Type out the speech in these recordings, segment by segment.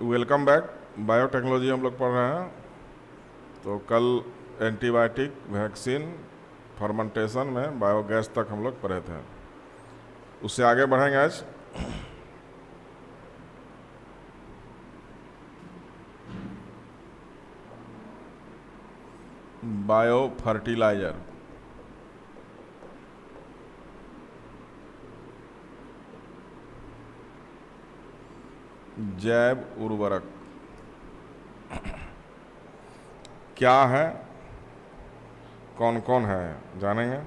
Welcome back. Biotechnology हम लोग पढ़ रहे हैं। तो कल एंटीबायोटिक, वैक्सीन, फर्मेंटेशन में बायोगैस तक हम लोग पढ़े थे। उससे आगे बढ़ेंगे आज। बायो फर्टिलाइजर, जैव उर्वरक क्या है, कौन कौन है, जानेंगे।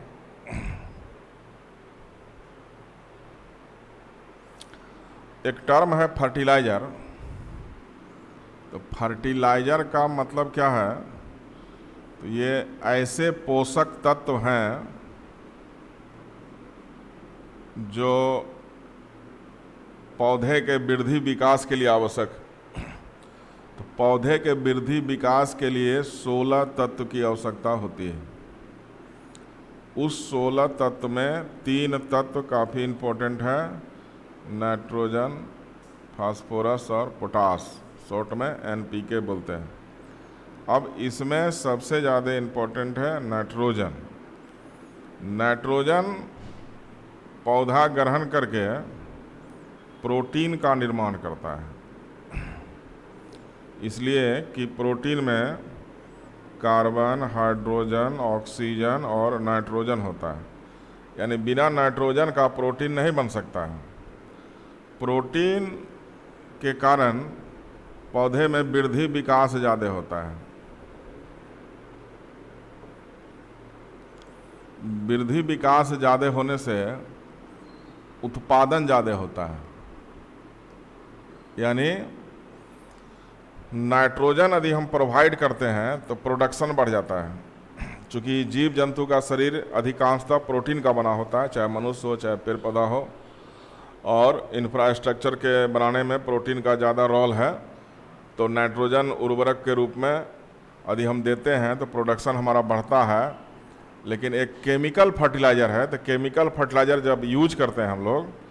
एक टर्म है फर्टिलाइजर। तो फर्टिलाइजर का मतलब क्या है? तो ये ऐसे पोषक तत्व हैं जो पौधे के वृद्धि विकास के लिए आवश्यक। तो पौधे के वृद्धि विकास के लिए 16 तत्व की आवश्यकता होती है। उस 16 तत्व में 3 तत्व काफ़ी इम्पोर्टेंट है, नाइट्रोजन, फास्फोरस और पोटास, शॉर्ट में NPK बोलते हैं। अब इसमें सबसे ज़्यादा इम्पोर्टेंट है नाइट्रोजन। नाइट्रोजन पौधा ग्रहण करके प्रोटीन का निर्माण करता है, इसलिए कि प्रोटीन में कार्बन, हाइड्रोजन, ऑक्सीजन और नाइट्रोजन होता है। यानी बिना नाइट्रोजन का प्रोटीन नहीं बन सकता है। प्रोटीन के कारण पौधे में वृद्धि विकास ज़्यादा होता है। वृद्धि विकास ज़्यादा होने से उत्पादन ज़्यादा होता है। यानी नाइट्रोजन यदि हम प्रोवाइड करते हैं तो प्रोडक्शन बढ़ जाता है। चूँकि जीव जंतु का शरीर अधिकांशतः प्रोटीन का बना होता है, चाहे मनुष्य हो चाहे पेड़ पौधा हो, और इंफ्रास्ट्रक्चर के बनाने में प्रोटीन का ज़्यादा रोल है। तो नाइट्रोजन उर्वरक के रूप में यदि हम देते हैं तो प्रोडक्शन हमारा बढ़ता है। लेकिन एक केमिकल फर्टिलाइज़र है, तो केमिकल फर्टिलाइज़र जब यूज करते हैं हम लोग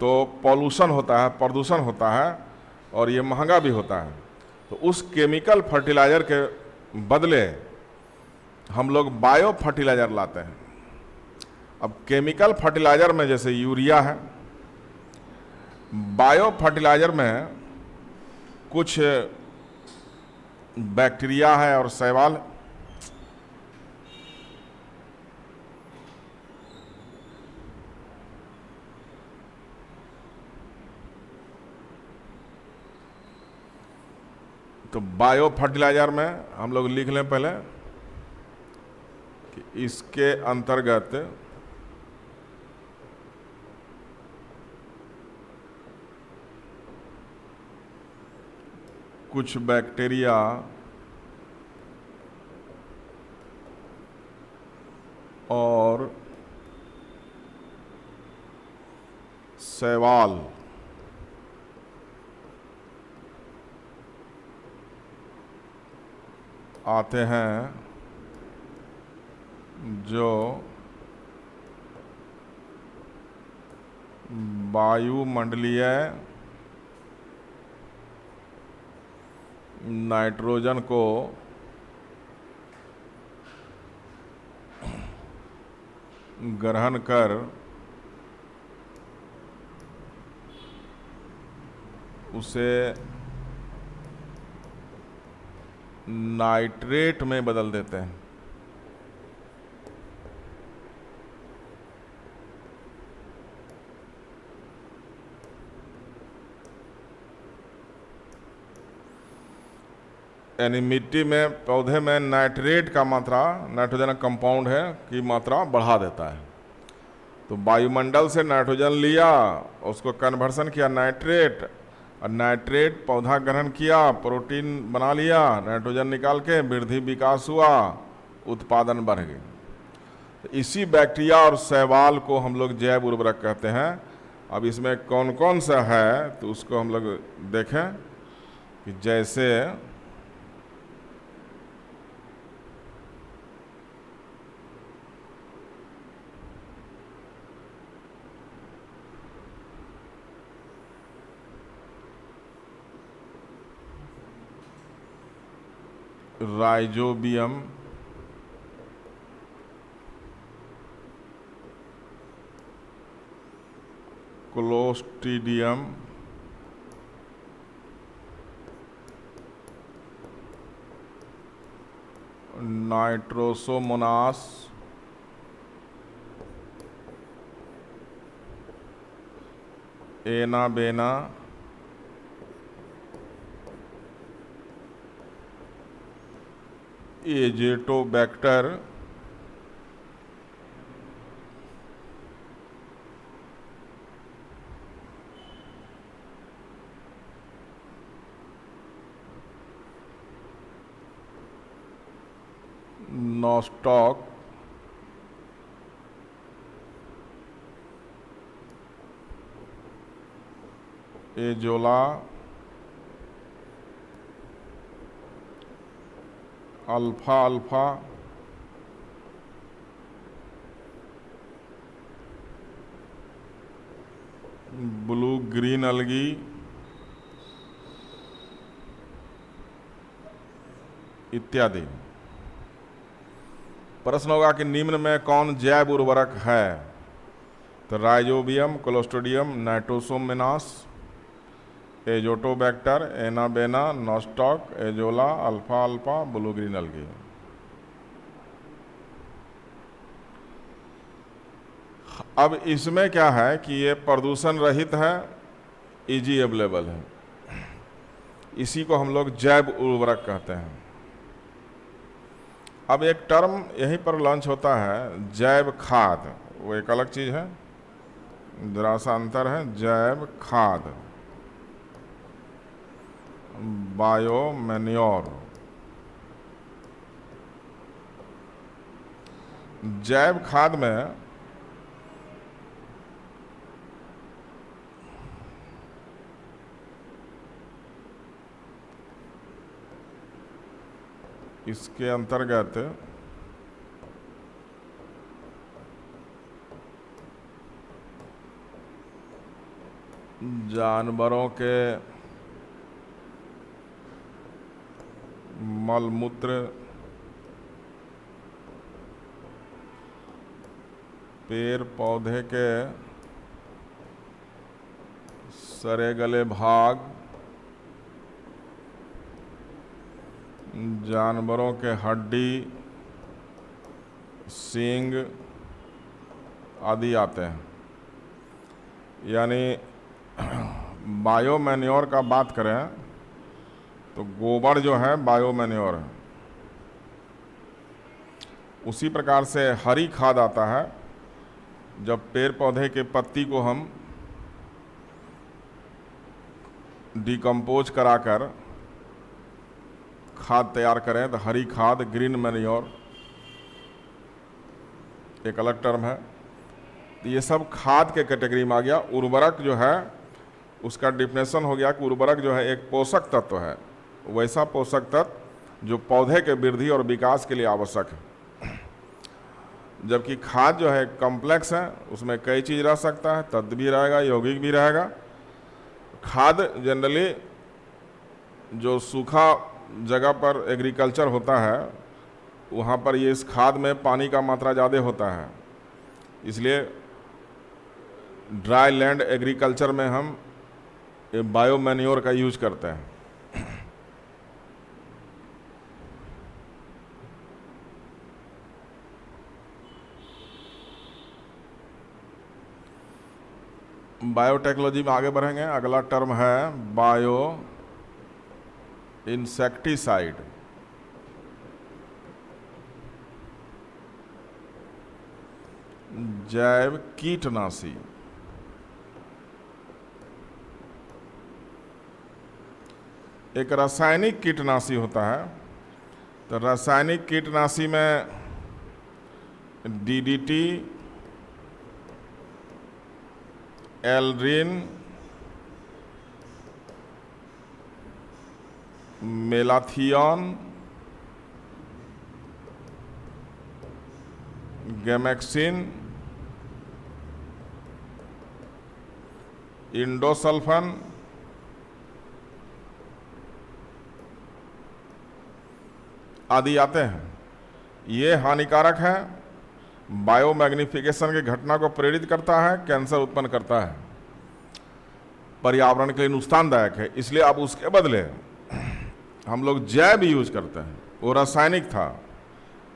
तो पॉल्यूशन होता है, प्रदूषण होता है, और ये महंगा भी होता है। तो उस केमिकल फर्टिलाइज़र के बदले हम लोग बायो फर्टिलाइज़र लाते हैं। अब केमिकल फर्टिलाइज़र में जैसे यूरिया है, बायो फर्टिलाइज़र में कुछ बैक्टीरिया है और शैवाल। तो बायो फर्टिलाइज़र में हम लोग लिख लें पहले कि इसके अंतर्गत कुछ बैक्टीरिया और शैवाल आते हैं जो वायुमंडलीय नाइट्रोजन को ग्रहण कर उसे नाइट्रेट में बदल देते हैं। यानी मिट्टी में, पौधे में नाइट्रेट का मात्रा, नाइट्रोजन कंपाउंड है की मात्रा बढ़ा देता है। तो वायुमंडल से नाइट्रोजन लिया, उसको कन्वर्सन किया नाइट्रेट, और नाइट्रेट पौधा ग्रहण किया, प्रोटीन बना लिया, नाइट्रोजन निकाल के वृद्धि विकास हुआ, उत्पादन बढ़ गई। तो इसी बैक्टीरिया और शैवाल को हम लोग जैव उर्वरक कहते हैं। अब इसमें कौन कौन सा है तो उसको हम लोग देखें कि जैसे rhizobium, clostridium, Nitrosomonas, anabaena, Azotobacter, nostoc, azolla, alpha alpha, blue green अलगी, इत्यादि। प्रश्न होगा कि निम्न में कौन जैव उर्वरक है? तो rhizobium, clostridium, Nitrosomonas, Azotobacter, anabaena, nostoc, azolla, alpha alpha, blue green अलगी। अब इसमें क्या है कि ये प्रदूषण रहित है, इजी अवेलेबल है, इसी को हम लोग जैव उर्वरक कहते हैं। अब एक टर्म यहीं पर लॉन्च होता है, जैव खाद, वो एक अलग चीज़ है, जरा सा अंतर है। जैव खाद, बायो मैन्योर। जैव खाद में इसके अंतर्गत जानवरों के मलमूत्र, पेड़ पौधे के सड़े गले भाग, जानवरों के हड्डी, सींग आदि आते हैं। यानी बायो मैन्योर का बात करें तो गोबर जो है बायो मैन्योर है। उसी प्रकार से हरी खाद आता है, जब पेड़ पौधे के पत्ती को हम डिकम्पोज कराकर खाद तैयार करें तो हरी खाद, ग्रीन मैन्योर एक अलग टर्म है। तो ये सब खाद के कैटेगरी में आ गया। उर्वरक जो है उसका डिफिनेशन हो गया कि उर्वरक जो है एक पोषक तत्व है, वैसा पोषक तत्व जो पौधे के वृद्धि और विकास के लिए आवश्यक है। जबकि खाद जो है कॉम्प्लेक्स है, उसमें कई चीज़ रह सकता है, तत्व भी रहेगा, यौगिक भी रहेगा। खाद जनरली जो सूखा जगह पर एग्रीकल्चर होता है वहाँ पर ये इस खाद में पानी का मात्रा ज़्यादा होता है, इसलिए ड्राई लैंड एग्रीकल्चर में हम बायो मैन्योर का यूज करते हैं। बायोटेक्नोलॉजी में आगे बढ़ेंगे। अगला टर्म है बायो इंसेक्टिसाइड। जैव कीटनाशी। एक रासायनिक कीटनाशी होता है, तो रासायनिक कीटनाशी में डीडीटी, एल्ड्रिन, मेलाथियन, गैमेक्सिन, इंडोसल्फन, आदि आते हैं। ये हानिकारक है, बायोमैग्निफिकेशन की घटना को प्रेरित करता है, कैंसर उत्पन्न करता है, पर्यावरण के लिए नुकसानदायक है। इसलिए अब उसके बदले हम लोग जैव यूज करते हैं। वो रासायनिक था,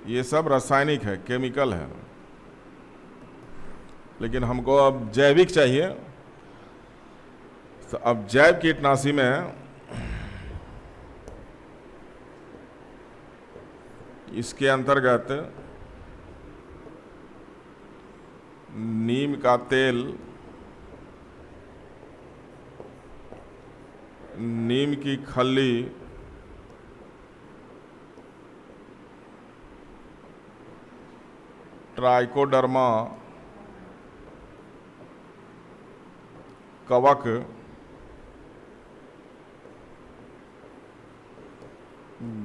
ये सब रासायनिक है, केमिकल है, लेकिन हमको अब जैविक चाहिए। तो अब जैव कीटनाशी में इसके अंतर्गत नीम का तेल, नीम की खल्ली, ट्राइकोडर्मा, कवक,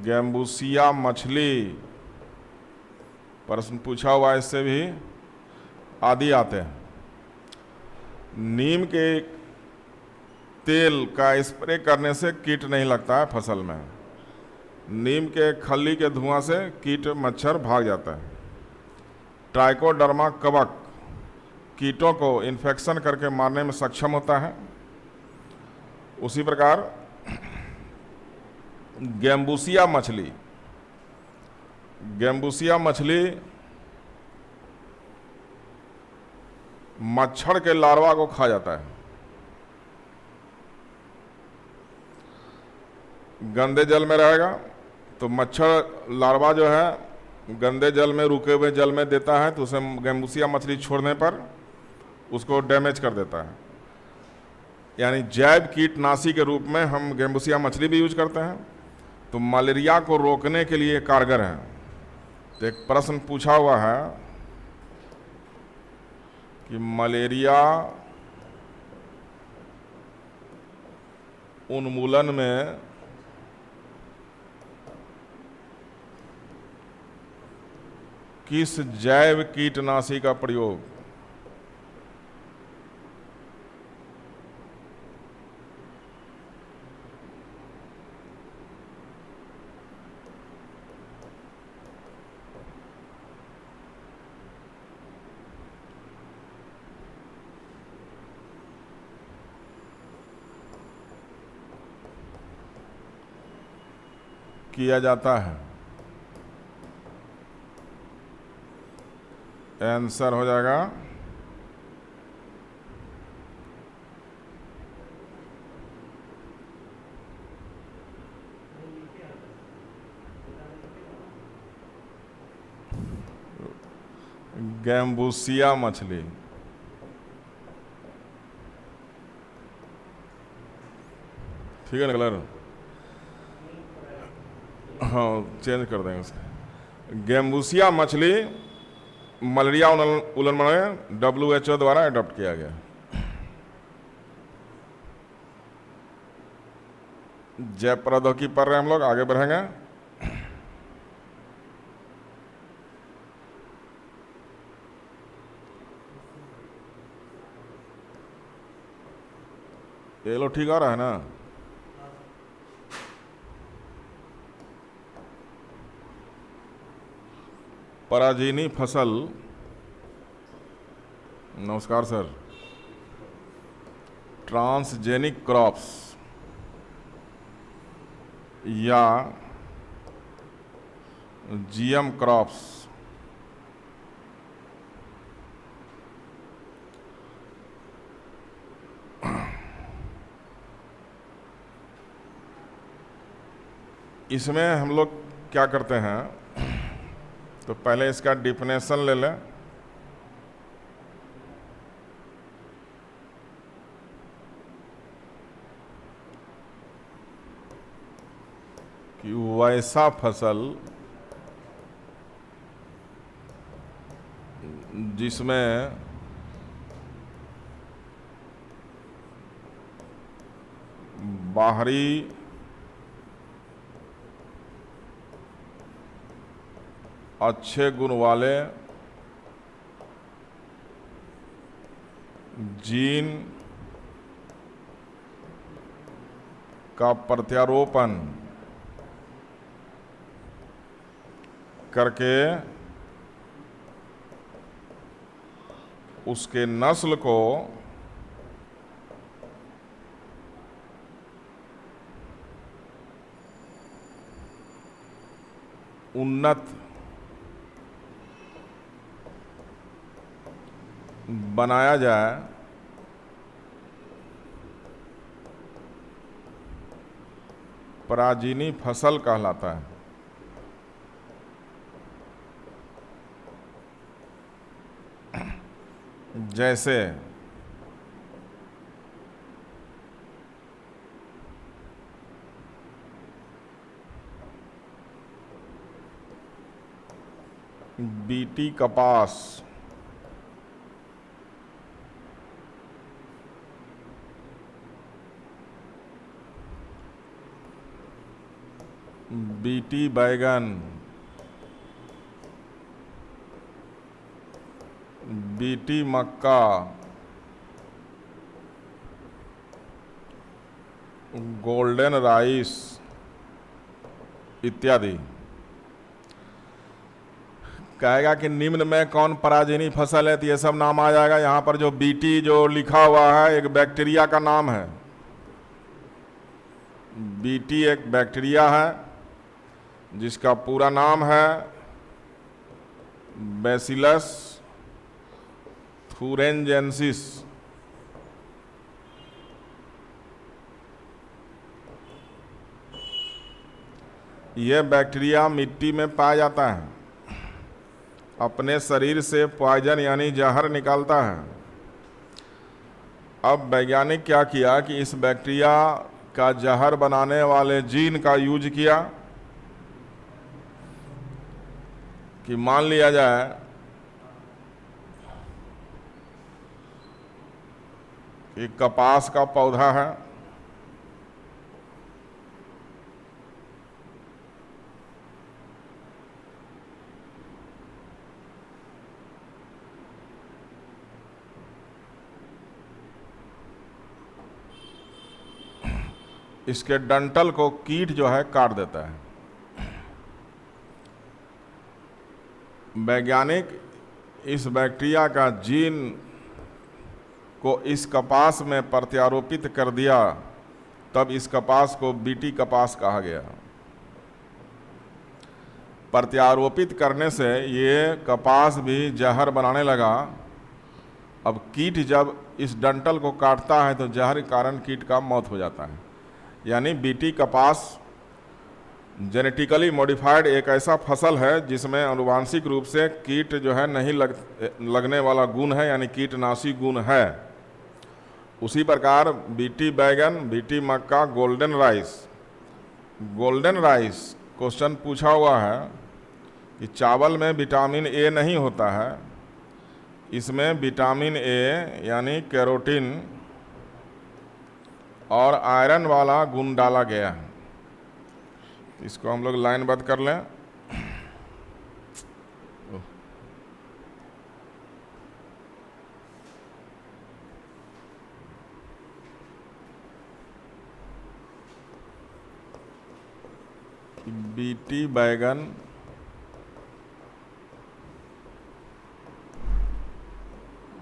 गैम्बूसिया मछली, प्रश्न पूछा हुआ इससे भी, आदि आते हैं। नीम के तेल का स्प्रे करने से कीट नहीं लगता है फसल में। नीम के खल्ली के धुआं से कीट मच्छर भाग जाता है। ट्राइकोडर्मा कवक कीटों को इन्फेक्शन करके मारने में सक्षम होता है। उसी प्रकार गैम्बूसिया मछली, गैम्बूसिया मछली मच्छर के लार्वा को खा जाता है। गंदे जल में रहेगा तो मच्छर लार्वा जो है गंदे जल में, रुके हुए जल में देता है, तो उसे गैम्बूसिया मछली छोड़ने पर उसको डैमेज कर देता है। यानी जैव कीटनाशी के रूप में हम गैम्बूसिया मछली भी यूज करते हैं, तो मलेरिया को रोकने के लिए कारगर है। तो एक प्रश्न पूछा हुआ है कि मलेरिया उन्मूलन में किस जैव कीटनाशी का प्रयोग किया जाता है? आंसर हो जाएगा गैम्बूसिया मछली। ठीक है ना कलर? हाँ, चेंज कर देंगे उसका। गैम्बूसिया मछली मलेरिया उन्मूलन में WHO द्वारा अडॉप्ट किया गया। जैव प्रौद्योगिकी पढ़ रहे हैं हम लोग, आगे बढ़ेंगे। ये लो, ठीक आ रहा है ना? पराजीनी फसल, नमस्कार सर, ट्रांसजेनिक क्रॉप्स या GM क्रॉप्स इसमें हम लोग क्या करते हैं, तो पहले इसका डिफिनेशन ले लें। कि वैसा फसल जिसमें बाहरी अच्छे गुण वाले जीन का प्रत्यारोपण करके उसके नस्ल को उन्नत बनाया जाए, पराजीनी फसल कहलाता है। जैसे बीटी कपास, बीटी बैगन, बीटी मक्का, गोल्डन राइस इत्यादि। कहेगा कि निम्न में कौन पराजीनी फसल है, तो ये सब नाम आ जाएगा। यहाँ पर जो बीटी जो लिखा हुआ है एक बैक्टीरिया का नाम है। बीटी एक बैक्टीरिया है जिसका पूरा नाम है बैसिलस थुरिंजेंसिस। यह बैक्टीरिया मिट्टी में पाया जाता है, अपने शरीर से पॉइजन यानी जहर निकालता है। अब वैज्ञानिक क्या किया कि इस बैक्टीरिया का जहर बनाने वाले जीन का यूज किया कि मान लिया जाए कि कपास का पौधा है, इसके डंठल को कीट जो है काट देता है। वैज्ञानिक इस बैक्टीरिया का जीन को इस कपास में प्रत्यारोपित कर दिया, तब इस कपास को बीटी कपास कहा गया। प्रत्यारोपित करने से ये कपास भी जहर बनाने लगा। अब कीट जब इस डंठल को काटता है तो जहर के कारण कीट का मौत हो जाता है। यानी बीटी कपास जेनेटिकली मॉडिफाइड एक ऐसा फसल है जिसमें आनुवांशिक रूप से कीट जो है नहीं लगने वाला गुण है, यानी कीटनाशी गुण है। उसी प्रकार बीटी बैगन, बीटी मक्का, golden rice. Golden rice question पूछा हुआ है कि चावल में विटामिन ए नहीं होता है, इसमें विटामिन ए यानी कैरोटीन और आयरन वाला गुण डाला गया है। इसको हम लोग लाइनबद्ध कर लें। बीटी बैगन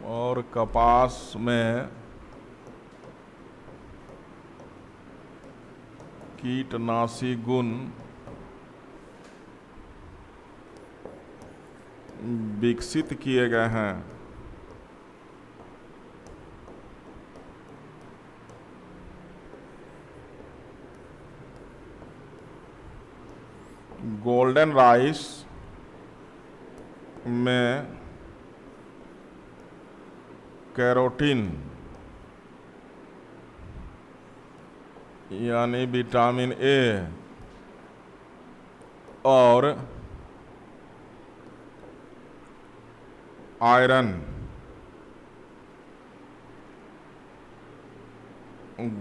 और कपास में कीटनाशी गुण विकसित किए गए हैं। गोल्डन राइस में कैरोटीन यानी विटामिन ए और आयरन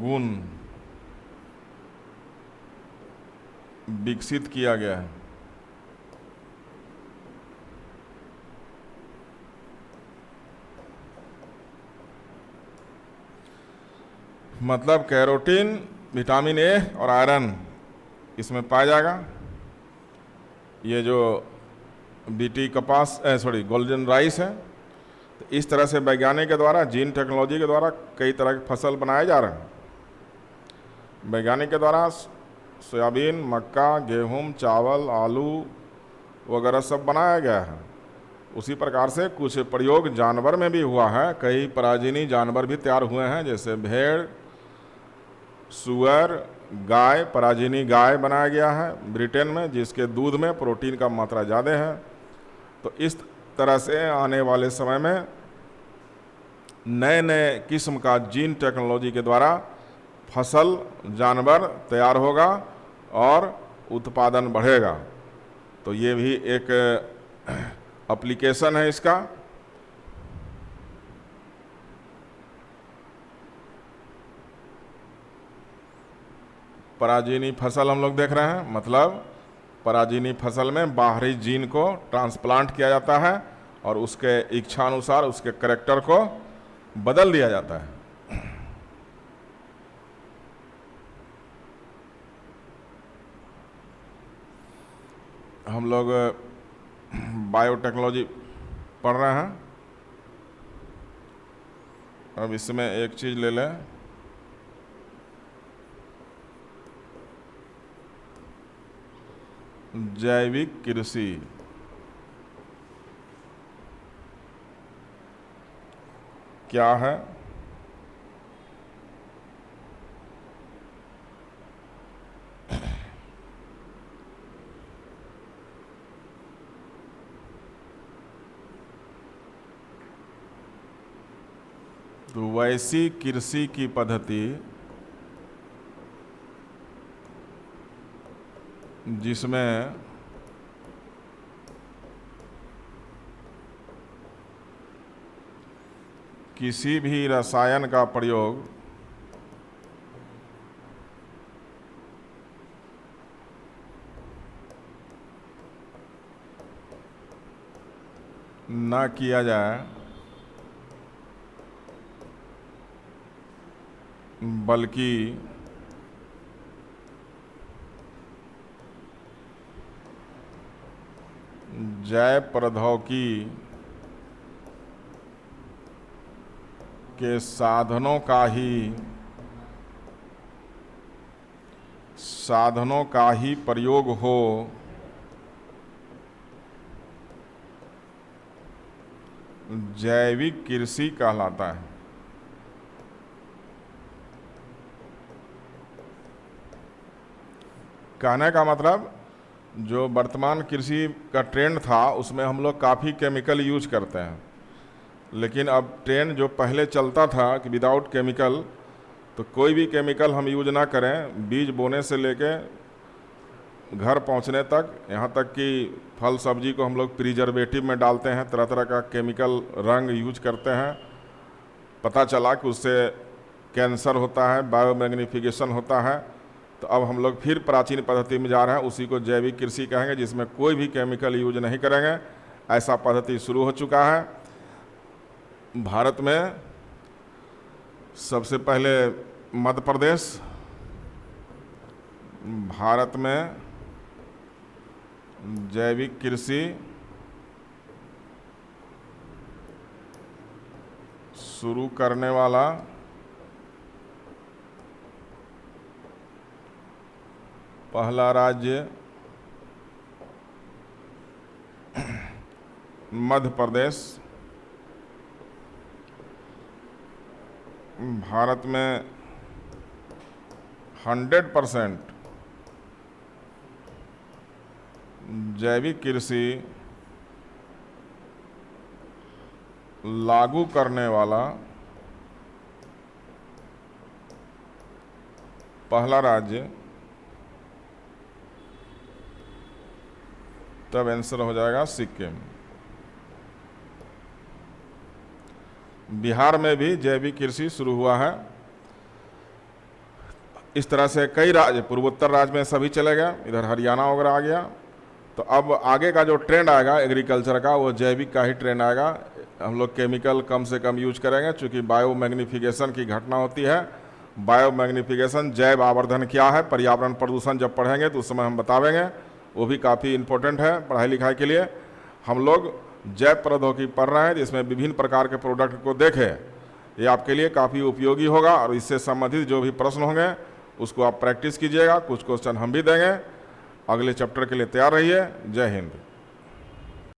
गुण विकसित किया गया है। मतलब कैरोटीन, विटामिन ए और आयरन इसमें पाया जाएगा। ये जो बीटी कपास गोल्डन राइस है। तो इस तरह से वैज्ञानिक के द्वारा, जीन टेक्नोलॉजी के द्वारा कई तरह के फसल बनाए जा रहे हैं। वैज्ञानिक के द्वारा सोयाबीन, मक्का, गेहूं, चावल, आलू वगैरह सब बनाया गया है। उसी प्रकार से कुछ प्रयोग जानवर में भी हुआ है। कई पराजीनी जानवर भी तैयार हुए हैं, जैसे भेड़, सुअर, गाय। पराजीनी गाय बनाया गया है ब्रिटेन में, जिसके दूध में प्रोटीन का मात्रा ज़्यादा है। तो इस तरह से आने वाले समय में नए नए किस्म का जीन टेक्नोलॉजी के द्वारा फसल, जानवर तैयार होगा और उत्पादन बढ़ेगा। तो ये भी एक एप्लीकेशन है इसका। पराजीनी फसल हम लोग देख रहे हैं, मतलब पराजीनी फसल में बाहरी जीन को ट्रांसप्लांट किया जाता है और उसके इच्छानुसार उसके कैरेक्टर को बदल दिया जाता है। हम लोग बायोटेक्नोलॉजी पढ़ रहे हैं। अब इसमें एक चीज़ ले लें, जैविक कृषि। क्या है? तो वैसी कृषि की पद्धति जिसमें किसी भी रसायन का प्रयोग न किया जाए, बल्कि जैव प्रौद्योगिकी के साधनों का ही प्रयोग हो, जैविक कृषि कहलाता है। कहने का मतलब, जो वर्तमान कृषि का ट्रेंड था उसमें हम लोग काफ़ी केमिकल यूज करते हैं, लेकिन अब ट्रेंड जो पहले चलता था कि विदाउट केमिकल, तो कोई भी केमिकल हम यूज ना करें, बीज बोने से लेके घर पहुंचने तक, यहाँ तक कि फल सब्जी को हम लोग प्रिजर्वेटिव में डालते हैं, तरह तरह का केमिकल रंग यूज करते हैं। पता चला कि उससे कैंसर होता है, बायोमैग्नीफिकेशन होता है। तो अब हम लोग फिर प्राचीन पद्धति में जा रहे हैं, उसी को जैविक कृषि कहेंगे, जिसमें कोई भी केमिकल यूज नहीं करेंगे। ऐसा पद्धति शुरू हो चुका है। भारत में सबसे पहले मध्य प्रदेश, भारत में जैविक कृषि शुरू करने वाला पहला राज्य मध्य प्रदेश। भारत में 100% जैविक कृषि लागू करने वाला पहला राज्य, तब आंसर हो जाएगा सिक्किम। बिहार में भी जैविक कृषि शुरू हुआ है। इस तरह से कई राज्य, पूर्वोत्तर राज्य में सभी चले गए, इधर हरियाणा वगैरह आ गया। तो अब आगे का जो ट्रेंड आएगा एग्रीकल्चर का, वो जैविक का ही ट्रेंड आएगा। हम लोग केमिकल कम से कम यूज करेंगे, चूँकि बायोमैग्नीफिकेशन की घटना होती है। बायोमैग्नीफिकेशन, जैव आवर्धन क्या है, पर्यावरण प्रदूषण जब पढ़ेंगे तो उस समय हम बतावेंगे, वो भी काफ़ी इम्पोर्टेंट है पढ़ाई लिखाई के लिए। हम लोग जैव प्रौद्योगिकी पढ़ रहे हैं, जिसमें विभिन्न प्रकार के प्रोडक्ट को देखें। ये आपके लिए काफ़ी उपयोगी होगा और इससे संबंधित जो भी प्रश्न होंगे उसको आप प्रैक्टिस कीजिएगा। कुछ क्वेश्चन हम भी देंगे। अगले चैप्टर के लिए तैयार रहिए। जय हिंद।